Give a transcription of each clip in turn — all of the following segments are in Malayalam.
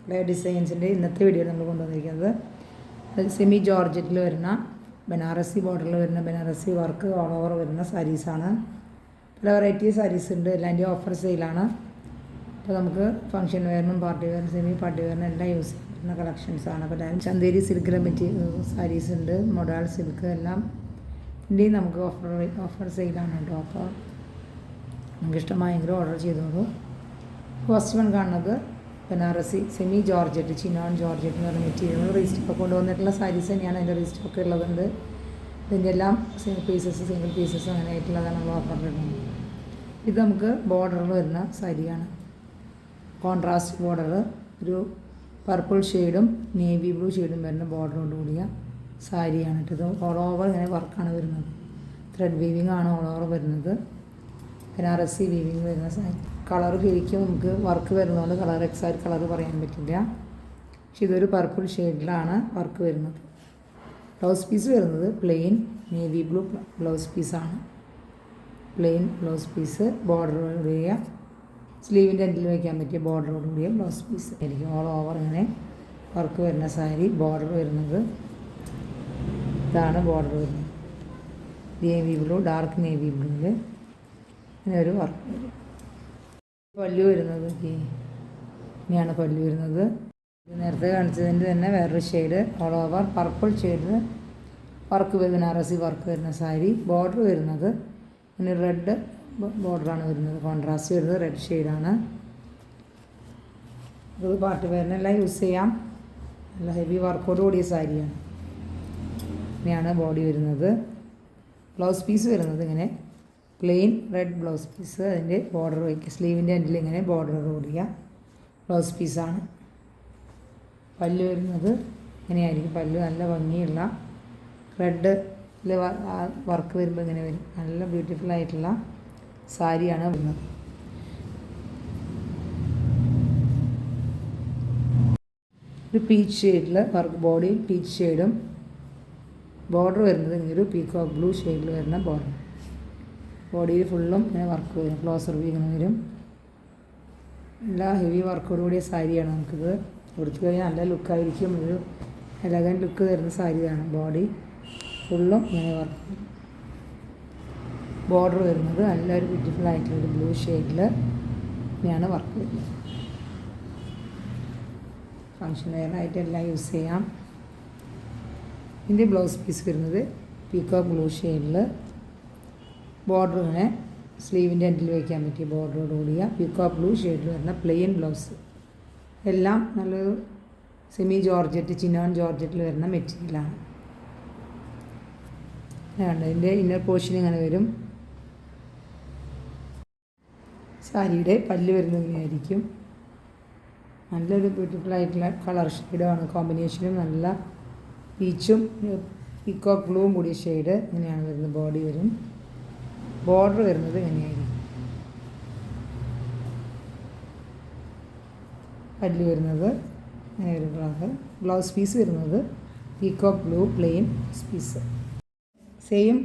ക്ലേ ഡിസൈൻസിൻ്റെ ഇന്നത്തെ വീഡിയോ നമ്മൾ കൊണ്ടുവന്നിരിക്കുന്നത് സെമി ജോർജറ്റിൽ വരുന്ന ബനാറസി ബോർഡറിൽ വരുന്ന ബനാറസി വർക്ക് ഓൾ ഓവർ വരുന്ന സാരീസാണ്. പല വെറൈറ്റി സാരീസ് ഉണ്ട്. എല്ലാത്തിൻ്റെയും ഓഫർ സെയിലാണ്. അപ്പോൾ നമുക്ക് ഫംഗ്ഷൻ വെയറിനും പാർട്ടി വെയറിനും സെമി പാർട്ടി വെയറിനും എല്ലാം യൂസ് ചെയ്യുന്ന കളക്ഷൻസാണ്. അപ്പോൾ എല്ലാവരും ചന്തേരി സിൽക്കിലെ സാരീസ് ഉണ്ട്, മൊഡാൾ സിൽക്ക് എല്ലാം ഇതിൻ്റെയും നമുക്ക് ഓഫർ സെയിലാണ് കേട്ടോ. അപ്പോൾ നമുക്ക് ഇഷ്ടമായെങ്കിലും ഓർഡർ ചെയ്തോളൂ. ഫസ്റ്റ് വൺ കാണുന്നത് Banarasi semi georgette, chinon georgette എന്ന് പറഞ്ഞ മെറ്റീരിയൽ റീസ്റ്റോക്ക് കൊണ്ടുവന്നിട്ടുള്ള സാരീസ് തന്നെയാണ്. അതിൻ്റെ റീസ്റ്റോക്ക് ഉള്ളതുണ്ട്. ഇതിൻ്റെ എല്ലാം സിംഗിൾ പീസസ് അങ്ങനെ ആയിട്ടുള്ളതാണ് നമ്മൾ ഓഫറിലിടുന്നത്. ഇത് നമുക്ക് ബോർഡറിൽ വരുന്ന സാരിയാണ്. കോൺട്രാസ്റ്റ് ബോർഡർ, ഒരു പർപ്പിൾ ഷെയ്ഡും നേവി ബ്ലൂ ഷെയ്ഡും വരുന്ന ബോർഡറോട് കൂടിയ സാരിയാണ്. ഇത് ഓൾ ഓവർ ഇങ്ങനെ വർക്കാണ് വരുന്നത്. ത്രെഡ് വീവിങ് ആണ് ഓൾ ഓവർ വരുന്നത്. ബനാറസി വീവിങ് വരുന്ന സാരി. കളർ ശരിക്കും നമുക്ക് വർക്ക് വരുന്നതുകൊണ്ട് കളർ എക്സാക്റ്റ് കളർ പറയാൻ പറ്റില്ല. പക്ഷെ ഇതൊരു പർപ്പിൾ ഷെയ്ഡിലാണ് വർക്ക് വരുന്നത്. ബ്ലൗസ് പീസ് വരുന്നത് പ്ലെയിൻ നേവി ബ്ലൂ ബ്ലൗസ് പീസാണ്. പ്ലെയിൻ ബ്ലൗസ് പീസ്, ബോർഡറോടുകൂടിയ സ്ലീവിൻ്റെ എൻഡിൽ വയ്ക്കാൻ പറ്റിയ ബോർഡറോടുകൂടിയ ബ്ലൗസ് പീസ് ആയിരിക്കും. ഓൾ ഓവർ ഇങ്ങനെ വർക്ക് വരുന്ന സാരി. ബോർഡർ വരുന്നത് ഇതാണ് ബോർഡർ വരുന്നത്. നേവി ബ്ലൂ, ഡാർക്ക് നേവി ബ്ലൂവിൽ ഇങ്ങനെ ഒരു വർക്ക് വരും. പല്ലു വരുന്നത് ഇങ്ങനെയാണ് പല്ലു വരുന്നത്. നേരത്തെ കാണിച്ചതിൻ്റെ തന്നെ വേറൊരു shade all over purple shade work Banarasi work വരുന്ന സാരി. ബോർഡർ വരുന്നത് ഇങ്ങനെ റെഡ് ബോർഡറാണ് വരുന്നത്. കോൺട്രാസ്റ്റ് വരുന്നത് റെഡ് ഷെയ്ഡാണ്. അത് പാർട്ടി വെയറിനെല്ലാം യൂസ് ചെയ്യാം. നല്ല ഹെവി വർക്കോട് കൂടിയ സാരിയാണ്. ഇങ്ങനെയാണ് ബോഡി വരുന്നത്. ബ്ലൗസ് പീസ് വരുന്നത് ഇങ്ങനെ പ്ലെയിൻ റെഡ് ബ്ലൗസ് പീസ്. അതിൻ്റെ ബോർഡർ വയ്ക്കുക, സ്ലീവിൻ്റെ എൻഡിൽ ഇങ്ങനെ ബോർഡർ കൂടിയ ബ്ലൗസ് പീസാണ്. പല്ല് വരുന്നത് ഇങ്ങനെയായിരിക്കും. പല്ല് നല്ല ഭംഗിയുള്ള റെഡിൽ വർക്ക് വരുമ്പോൾ ഇങ്ങനെ വരും. നല്ല ബ്യൂട്ടിഫുൾ ആയിട്ടുള്ള സാരിയാണ് വരുന്നത്. ഒരു പീച്ച് ഷെയ്ഡിൽ വർക്ക്, ബോഡി പീച്ച് ഷെയ്ഡും ബോർഡർ വരുന്നത് ഇങ്ങനൊരു പീക്കോക്ക് ബ്ലൂ ഷെയ്ഡിൽ വരുന്ന ബോർഡർ. ബോഡിയിൽ ഫുള്ളും ഇങ്ങനെ വർക്ക് വരും. ക്ലോസർ വി ഇങ്ങനെ വരും. എല്ലാ ഹെവി വർക്കോട് കൂടിയ സാരിയാണ്. നമുക്കിത് കൊടുത്തു കഴിഞ്ഞാൽ നല്ല ലുക്കായിരിക്കും. ഒരു എലഗൻ ലുക്ക് തരുന്ന സാരിയാണ്. ബോഡി ഫുള്ളും ഇങ്ങനെ വർക്ക് വരും. ബോർഡർ വരുന്നത് നല്ലൊരു ബ്യൂട്ടിഫുൾ ആയിട്ടുള്ളൊരു ബ്ലൂ ഷെയ്ഡിൽ ഇങ്ങനെയാണ് വർക്ക് വരുന്നത്. ഫങ്ഷൻ വെയറായിട്ട് എല്ലാം യൂസ് ചെയ്യാം. ഇതിൻ്റെ ബ്ലൗസ് പീസ് വരുന്നത് പീക്കോക്ക് ബ്ലൂ ഷെയ്ഡിൽ ബോർഡർ ഇങ്ങനെ സ്ലീവിൻ്റെ എൻഡിൽ വയ്ക്കാൻ പറ്റിയ ബോർഡറോട് കൂടിയ പീക്കോക്ക് ബ്ലൂ ഷെയ്ഡിൽ വരുന്ന പ്ലെയിൻ ബ്ലൗസ്. എല്ലാം നല്ലൊരു സെമി ജോർജറ്റ്, ചിനോൺ ജോർജറ്റിൽ വരുന്ന മെറ്റീരിയലാണ്. അതുകൊണ്ട് ഇതിൻ്റെ ഇന്നർ പോർഷൻ ഇങ്ങനെ വരും. സാരിയുടെ പല്ല് വരുന്നത് ഇങ്ങനെയായിരിക്കും. നല്ലൊരു ബ്യൂട്ടിഫുൾ ആയിട്ടുള്ള കളർ ഷെയ്ഡാണ്. കോമ്പിനേഷനും നല്ല പീച്ചും പീക്കോക്ക് ബ്ലൂവും കൂടിയ ഷെയ്ഡ് ഇങ്ങനെയാണ് വരുന്നത്. ബോഡി വരും. ബോർഡർ വരുന്നത് ഇങ്ങനെയായിരിക്കും. പല്ല് വരുന്നത് ഇങ്ങനെ ഒരു കളർ. ബ്ലൗസ് പീസ് വരുന്നത് peacock blue plain piece. Same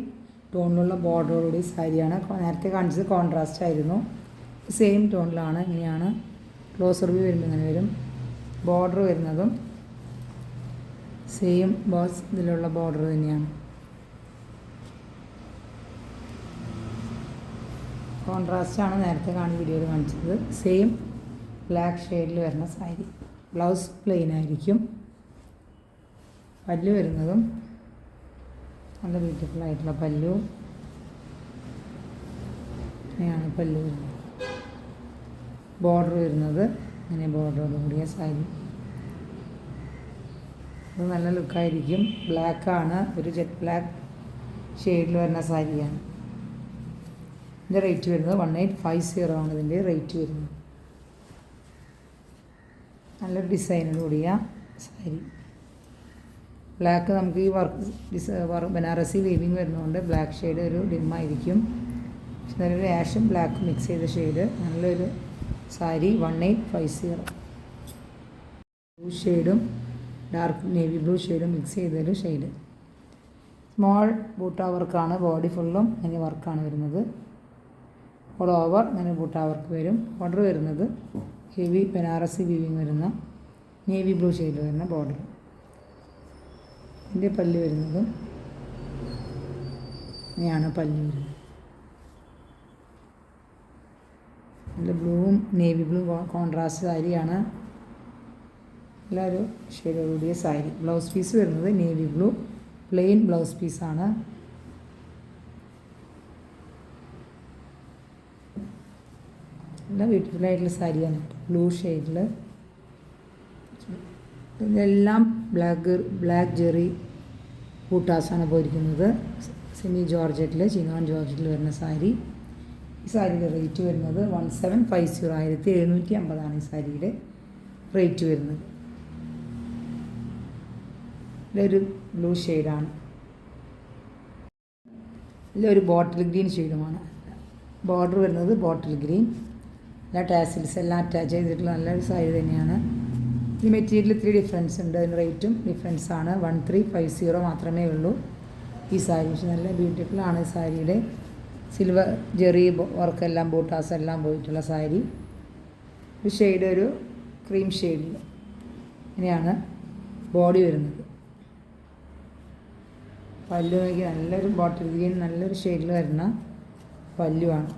ടോണിലുള്ള ബോർഡറോടുകൂടി സാരിയാണ്. നേരത്തെ കാണിച്ചത് കോൺട്രാസ്റ്റ് ആയിരുന്നു. സെയിം ടോണിലാണ്. ഇങ്ങനെയാണ് ക്ലോസർ വ്യൂ വരുമ്പോൾ ഇങ്ങനെ വരും. ബോർഡർ വരുന്നതും സെയിം ഇതിലുള്ള ബോർഡർ തന്നെയാണ്. കോൺട്രാസ്റ്റാണ് നേരത്തെ വീഡിയോയിൽ കാണിച്ചത്. സെയിം ബ്ലാക്ക് ഷെയ്ഡിൽ വരുന്ന സാരി. ബ്ലൗസ് പ്ലെയിൻ ആയിരിക്കും. പല്ലു വരുന്നതും നല്ല ബ്യൂട്ടിഫുൾ ആയിട്ടുള്ള പല്ലു. ഇങ്ങനെയാണ് പല്ലു വരുന്നത്. ബോർഡർ വരുന്നത് ഇങ്ങനെ ബോർഡറോട് കൂടിയ സാരി. അത് നല്ല ലുക്കായിരിക്കും. ബ്ലാക്കാണ്, ഒരു ജെറ്റ് ബ്ലാക്ക് ഷെയ്ഡിൽ വരുന്ന സാരിയാണ്. ഇതിൻ്റെ റേറ്റ് വരുന്നത് 1850 ആണ്. ഇതിൻ്റെ റേറ്റ് വരുന്നത്. നല്ലൊരു ഡിസൈനോട് കൂടിയ സാരി. ബ്ലാക്ക് നമുക്ക് ഈ വർക്ക് ബനാറസി വീവിങ് വരുന്നതുകൊണ്ട് ബ്ലാക്ക് ഷെയ്ഡ് ഒരു ഡിമ്മായിരിക്കും. പക്ഷെ നല്ലൊരു ആഷും ബ്ലാക്കും മിക്സ് ചെയ്ത ഷെയ്ഡ്. നല്ലൊരു സാരി 1850. ബ്ലൂ ഷെയ്ഡും ഡാർക്ക് നേവി ബ്ലൂ ഷെയ്ഡും മിക്സ് ചെയ്തൊരു ഷെയ്ഡ്. സ്മോൾ ബൂട്ട വർക്കാണ്. ബോഡി ഫുള്ളും ഇങ്ങനെ വർക്കാണ് വരുന്നത്. ഓൾ ഓവർ ഇങ്ങനെ ബൂട്ട വർക്ക് വരും. ബോർഡർ വരുന്നത് ഹെവി ബനാറസി വീവിങ് വരുന്ന നേവി ബ്ലൂ ഷെയ്ഡിൽ വരുന്ന ബോർഡർ. ഇതിൻ്റെ പല്ല് വരുന്നതും ഇങ്ങനെയാണ് പല്ല് വരുന്നത്. നല്ല ബ്ലൂവും നേവി ബ്ലൂ കോൺട്രാസ്റ്റ് സാരിയാണ്. എല്ലാവരും ഷെയ്ഡോട് കൂടിയ സാരി. ബ്ലൗസ് പീസ് വരുന്നത് നേവി ബ്ലൂ പ്ലെയിൻ ബ്ലൗസ് പീസാണ്. നല്ല ബ്യൂട്ടിഫുള്ളായിട്ടുള്ള സാരിയാണ്. ബ്ലൂ ഷെയ്ഡിൽ ഇതെല്ലാം ബ്ലാക്ക് ജെറി ബൂട്ടാസാണ് പോയിരിക്കുന്നത്. സെമി ജോർജറ്റിൽ ചിനോൺ ജോർജറ്റിൽ വരുന്ന സാരി. ഈ സാരിയുടെ റേറ്റ് വരുന്നത് 1750 1750 ഈ സാരിയുടെ റേറ്റ് വരുന്നത്. ഇതൊരു ബ്ലൂ ഷെയ്ഡാണ്. ഇതൊരു ബോട്ടിൽ ഗ്രീൻ ഷെയ്ഡുമാണ്. ബോർഡർ വരുന്നത് ബോട്ടിൽ ഗ്രീൻ. എല്ലാ ടാസിൽസ് എല്ലാം അറ്റാച്ച് ചെയ്തിട്ടുള്ള നല്ലൊരു സാരി തന്നെയാണ്. ഈ മെറ്റീരിയൽ ഇത്തിരി ഡിഫറൻസ് ഉണ്ട്. അതിന് റേറ്റും ഡിഫറൻസാണ്. 1350 മാത്രമേ ഉള്ളൂ ഈ സാരി. പക്ഷെ നല്ല ബ്യൂട്ടിഫുള്ളാണ് ഈ സാരിയുടെ. സിൽവർ ജെറി വർക്കെല്ലാം ബൂട്ടാസ് എല്ലാം പോയിട്ടുള്ള സാരി. ഒരു ഷെയ്ഡ് ഒരു ക്രീം ഷെയ്ഡിൽ ഇങ്ങനെയാണ് ബോഡി വരുന്നത്. പല്ലു നോക്കി നല്ലൊരു ബോട്ടിൽ ഗ്രീൻ നല്ലൊരു ഷെയ്ഡിൽ വരുന്ന പല്ലുവാണ്.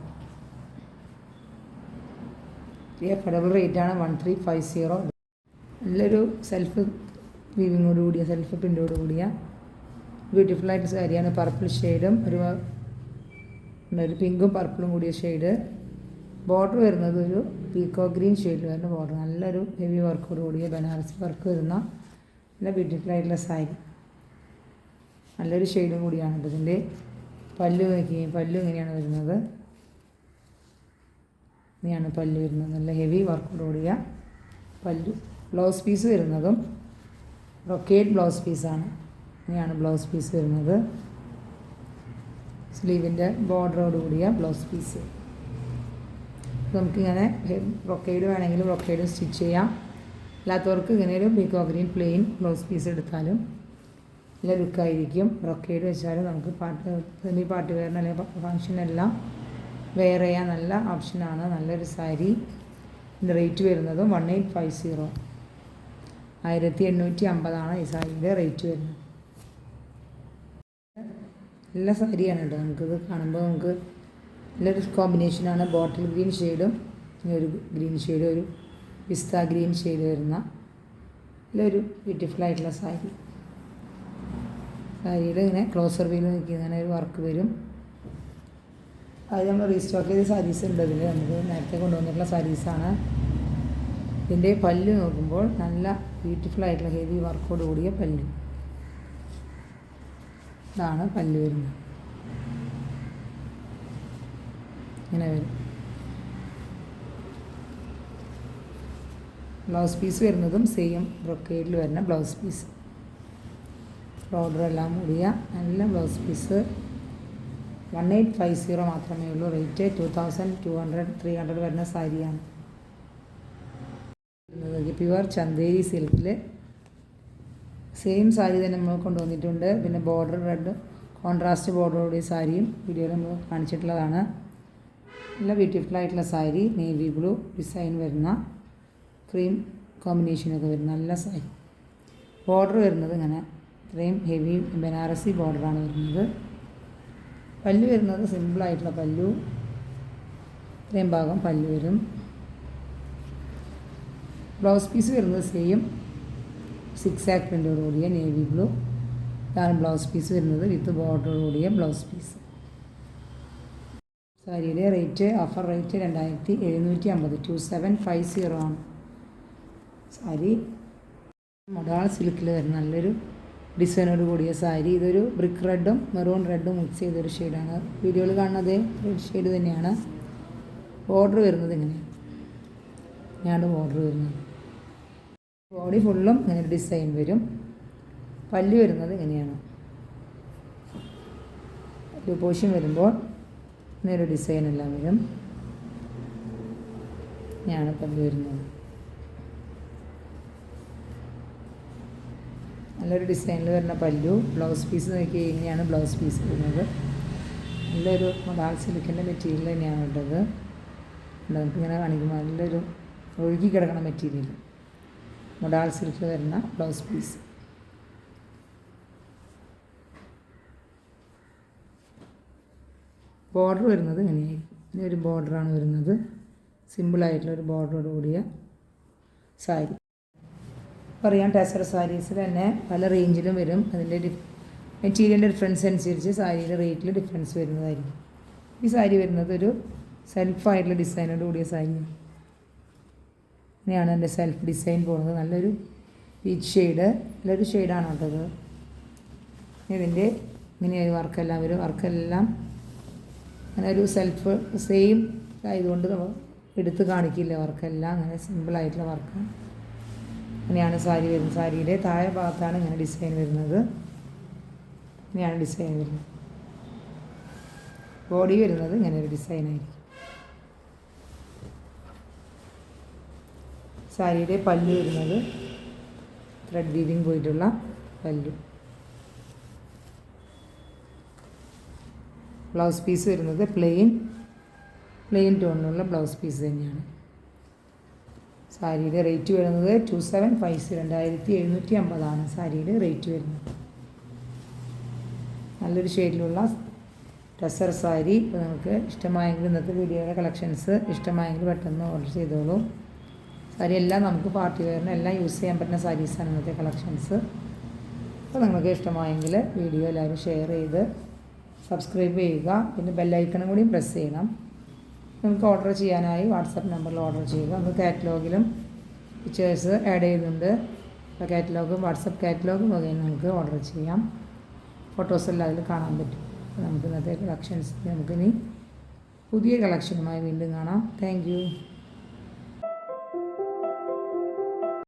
ഈ അഫോർഡബിൾ റേറ്റാണ് 1350. നല്ലൊരു സെൽഫ് വീവിങ്ങോട് കൂടിയ സെൽഫ് പ്രിൻ്റോട് കൂടിയ ബ്യൂട്ടിഫുള്ളായിട്ട് സാരിയാണ്. പർപ്പിൾ ഷെയ്ഡും ഒരു പിങ്കും പർപ്പിളും കൂടിയ ഷെയ്ഡ്. ബോർഡർ വരുന്നത് ഒരു പീക്കോ ഗ്രീൻ ഷെയ്ഡിൽ വരുന്ന ബോർഡർ. നല്ലൊരു ഹെവി വർക്കോട് കൂടിയ ബനാറസി വർക്ക് വരുന്ന നല്ല ബ്യൂട്ടിഫുള്ളായിട്ടുള്ള സാരി. നല്ലൊരു ഷെയ്ഡും കൂടിയാണ്. ഇതിൻ്റെ പല്ലു നോക്കുകയും പല്ലു ഇങ്ങനെയാണ് വരുന്നത്. ഇങ്ങനെയാണ് പല്ലു വരുന്നത്. നല്ല ഹെവി വർക്കോട് കൂടിയ പല്ലു. ബ്ലൗസ് പീസ് വരുന്നതും ബ്രൊക്കേഡ് ബ്ലൗസ് പീസാണ്. ഇങ്ങനെയാണ് ബ്ലൗസ് പീസ് വരുന്നത്. സ്ലീവിൻ്റെ ബോർഡറോട് കൂടിയ ബ്ലൗസ് പീസ്. നമുക്കിങ്ങനെ ബ്രൊക്കേഡ് വേണമെങ്കിൽ ബ്രൊക്കേഡ് സ്റ്റിച്ച് ചെയ്യാം. അല്ലാത്തവർക്ക് ഇങ്ങനെ ഒരു pico green plain blouse piece എടുത്താലും നല്ല ലുക്കായിരിക്കും. ബ്രൊക്കേഡ് വെച്ചാലും നമുക്ക് സെമി പാർട്ടി വെയറിന് അല്ലെങ്കിൽ ഫങ്ഷനെല്ലാം വെയർ ചെയ്യാൻ നല്ല ഓപ്ഷനാണ്. നല്ലൊരു സാരി. ഇതിൻ്റെ റേറ്റ് വരുന്നതും 1850 1850 ഈ സാരിയുടെ റേറ്റ് വരുന്നത്. നല്ല സാരിയാണ് കേട്ടോ. നമുക്കിത് കാണുമ്പോൾ നമുക്ക് നല്ലൊരു കോമ്പിനേഷനാണ്. ബോട്ടിൽ ഗ്രീൻ ഷെയ്ഡും ഒരു ഗ്രീൻ ഷെയ്ഡും ഒരു പിസ്ത ഗ്രീൻ ഷെയ്ഡ് വരുന്ന നല്ലൊരു ബ്യൂട്ടിഫുള്ളായിട്ടുള്ള സാരി. സാരിയിൽ ഇങ്ങനെ ക്ലോസർ വീൽ നോക്കി ഇങ്ങനെ ഒരു വർക്ക് വരും. അത് നമ്മൾ റീസ്റ്റോക്ക് ചെയ്ത സാരീസ് ഉണ്ട്. അതിൽ നമുക്ക് നേരത്തെ കൊണ്ടുവന്നിട്ടുള്ള സാരീസാണ്. ഇതിൻ്റെ പല്ല് നോക്കുമ്പോൾ നല്ല ബ്യൂട്ടിഫുള്ളായിട്ടുള്ള ഹെവി വർക്കോട് കൂടിയ പല്ല്. ഇതാണ് പല്ല് വരുന്നത്. ഇങ്ങനെ വരും. ബ്ലൗസ് പീസ് വരുന്നതും സെയിം ബ്രൊക്കേഡിൽ വരുന്ന ബ്ലൗസ് പീസ്. ബോർഡറെല്ലാം കൂടിയ നല്ല ബ്ലൗസ് പീസ്. 1850 മാത്രമേ ഉള്ളൂ റേറ്റ്. 2200 300 വരുന്ന സാരിയാണ്. പ്യുവർ ചന്തേരി സിൽക്കിൽ സെയിം സാരി തന്നെ നമ്മൾ കൊണ്ടുവന്നിട്ടുണ്ട്. പിന്നെ ബോർഡർ റെഡ് കോൺട്രാസ്റ്റ് ബോർഡറോടെ സാരിയും വീഡിയോയിൽ നമ്മൾ കാണിച്ചിട്ടുള്ളതാണ്. നല്ല ബ്യൂട്ടിഫുള്ളായിട്ടുള്ള സാരി. നേവി ബ്ലൂ ഡിസൈൻ വരുന്ന ക്രീം കോമ്പിനേഷനൊക്കെ വരുന്ന നല്ല സാരി. ബോർഡർ വരുന്നത് ഇങ്ങനെ ഇത്രയും ഹെവി ബനാറസി ബോർഡറാണ് വരുന്നത്. പല്ല് വരുന്നത് സിമ്പിളായിട്ടുള്ള പല്ലു. ഇത്രയും ഭാഗം പല്ല് വരും. ബ്ലൗസ് പീസ് വരുന്നത് സെയിം 6 ആക്ക് പ്രിൻ്റോട് കൂടിയ നേവി ബ്ലൂ. ഇതാണ് ബ്ലൗസ് പീസ് വരുന്നത് വിത്ത് ബോർഡറോട് കൂടിയ ബ്ലൗസ് പീസ്. സാരിയുടെ റേറ്റ് ഓഫർ റേറ്റ് 2750 2750 ആണ്. സാരി മൊഡാൾ സിൽക്കിൽ വരുന്ന നല്ലൊരു ഡിസൈനോട് കൂടിയ സാരി. ഇതൊരു ബ്രിക്ക് റെഡും മെറൂൺ റെഡും മിക്സ് ചെയ്തൊരു ഷെയ്ഡാണ്. വീഡിയോയിൽ കാണുന്നത് റെഡ് ഷെയ്ഡ് തന്നെയാണ്. ബോർഡർ വരുന്നത് ഇങ്ങനെയാണ് ബോർഡർ വരുന്നത്. ബോഡി ഫുള്ളും ഇങ്ങനെ ഒരു ഡിസൈൻ വരും. പല്ല് വരുന്നത് ഇങ്ങനെയാണ്. പല്ലു പോഷൻ വരുമ്പോൾ ഇങ്ങനൊരു ഡിസൈനെല്ലാം വരും. ഇങ്ങനെയാണ് പല്ല് വരുന്നത്. നല്ലൊരു ഡിസൈനിൽ വരുന്ന പല്ലു. ബ്ലൗസ് പീസ് നോക്കി ഇങ്ങനെയാണ് ബ്ലൗസ് പീസ് വരുന്നത്. നല്ലൊരു മൊഡാൾ സിൽക്കിൻ്റെ മെറ്റീരിയൽ തന്നെയാണ് ഉള്ളത്. നമുക്കിങ്ങനെ കാണിക്കുമ്പോൾ നല്ലൊരു ഒഴുകി കിടക്കണ മെറ്റീരിയൽ. മൊഡാൾ സിൽക്കിൽ വരുന്ന ബ്ലൗസ് പീസ്. ബോർഡർ വരുന്നത് ഇങ്ങനെയായിരിക്കും. ഇനി ഒരു ബോർഡറാണ് വരുന്നത്, സിമ്പിളായിട്ടുള്ളൊരു ബോർഡറോട് കൂടിയ സാരി. പറയാം, ടെസർ സാരീസിൽ തന്നെ പല റേഞ്ചിലും വരും. അതിൻ്റെ മെറ്റീരിയലിൻ്റെ ഡിഫറൻസ് അനുസരിച്ച് സാരിയുടെ റേറ്റിൽ ഡിഫറൻസ് വരുന്നതായിരിക്കും. ഈ സാരി വരുന്നത് ഒരു സെൽഫായിട്ടുള്ള ഡിസൈനോട് കൂടിയ സാരിയാണ്. ഇങ്ങനെയാണ് എൻ്റെ സെൽഫ് ഡിസൈൻ പോകുന്നത്. നല്ലൊരു പീച്ച് ഷെയ്ഡ്, നല്ലൊരു ഷെയ്ഡാണ് കേട്ടത്. ഇതിൻ്റെ ഇങ്ങനെയായി വർക്കെല്ലാം വരും. വർക്കെല്ലാം അങ്ങനെ ഒരു സെൽഫ് സെയിം ആയതുകൊണ്ട് എടുത്ത് കാണിക്കില്ല. വർക്കെല്ലാം അങ്ങനെ സിമ്പിളായിട്ടുള്ള വർക്ക്. ഇങ്ങനെയാണ് സാരി വരുന്നത്. സാരിയുടെ താഴെ ഭാഗത്താണ് ഇങ്ങനെ ഡിസൈൻ വരുന്നത്. ഇങ്ങനെയാണ് ഡിസൈൻ വരുന്നത്. ബോഡി വരുന്നത് ഇങ്ങനെ ഒരു ഡിസൈനായിരിക്കും. സാരിയുടെ പല്ല് വരുന്നത് ത്രെഡ് വീവിങ് പോയിട്ടുള്ള പല്ല്. ബ്ലൗസ് പീസ് വരുന്നത് പ്ലെയിൻ ടോണിലുള്ള ബ്ലൗസ് പീസ് തന്നെയാണ്. സാരിയുടെ റേറ്റ് വരുന്നത് 2750, 2750 സാരിയുടെ റേറ്റ് വരുന്നത്. നല്ലൊരു ഷെയ്ഡിലുള്ള ടെസർ സാരി. ഇപ്പോൾ നിങ്ങൾക്ക് ഇഷ്ടമായെങ്കിൽ ഇന്നത്തെ വീഡിയോയുടെ കളക്ഷൻസ് ഇഷ്ടമായെങ്കിൽ പെട്ടെന്ന് ഓർഡർ ചെയ്തോളൂ. സാരി എല്ലാം നമുക്ക് പാർട്ടി വെയറിന് എല്ലാം യൂസ് ചെയ്യാൻ പറ്റുന്ന സാരീസാണ് ഇന്നത്തെ കളക്ഷൻസ്. അപ്പോൾ നിങ്ങൾക്ക് ഇഷ്ടമായെങ്കിൽ വീഡിയോ എല്ലാവരും ഷെയർ ചെയ്ത് സബ്സ്ക്രൈബ് ചെയ്യുക. പിന്നെ ബെല്ലൈക്കണും കൂടി പ്രസ് ചെയ്യണം. നിങ്ങൾക്ക് ഓർഡർ ചെയ്യാനായി വാട്സപ്പ് നമ്പറിൽ ഓർഡർ ചെയ്യുക. നമുക്ക് കാറ്റലോഗിലും പിക്ചേഴ്സ് ആഡ് ചെയ്യുന്നുണ്ട്. അപ്പോൾ കാറ്റലോഗും വാട്സപ്പ് കാറ്റലോഗും വകയും നമുക്ക് ഓർഡർ ചെയ്യാം. ഫോട്ടോസ് എല്ലാം അതിൽ കാണാൻ പറ്റും. നമുക്ക് ഇന്നത്തെ കളക്ഷൻസ് നമുക്കിനി പുതിയ കളക്ഷനുമായി വീണ്ടും കാണാം. Thank you.